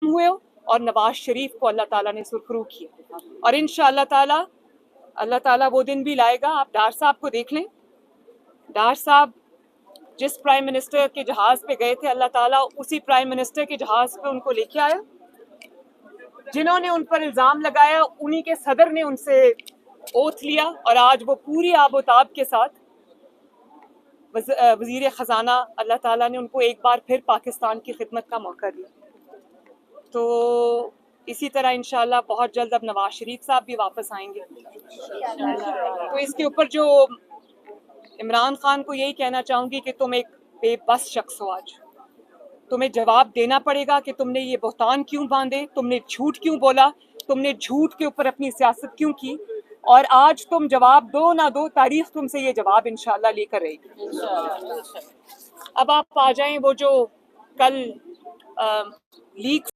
हुए और नवाज शरीफ को अल्लाह ताला ने सुरखरू किया। और इंशाअल्लाह ताला अल्लाह ताला वो दिन भी लाएगा। आप डार साहब को देख लें, डार साहब जिस प्राइम मिनिस्टर के जहाज पे गए थे, अल्लाह ताला उसी प्राइम मिनिस्टर के जहाज पे उनको लेके आया। जिन्होंने उन पर इल्ज़ाम लगाया उन्हीं के सदर ने उनसे ओथ लिया और आज वो पूरी आबोताब के साथ वज़ीर ख़जाना, अल्लाह ताला ने उनको एक बार फिर पाकिस्तान की खिदमत का मौका दिया। तो इसी तरह इंशाअल्लाह बहुत जल्द अब नवाज शरीफ साहब भी वापस आएंगे। तो इसके ऊपर जो इमरान खान को यही कहना चाहूँगी कि तुम एक बेबस शख्स हो। आज तुम्हें जवाब देना पड़ेगा कि तुमने ये बहतान क्यों बांधे, तुमने झूठ क्यों बोला, तुमने झूठ के ऊपर अपनी सियासत क्यों की, और आज तुम जवाब दो ना दो, तारीख तुमसे ये जवाब इंशाल्लाह लेकर रहेगी। अब आप आ जाएं वो जो कल लीक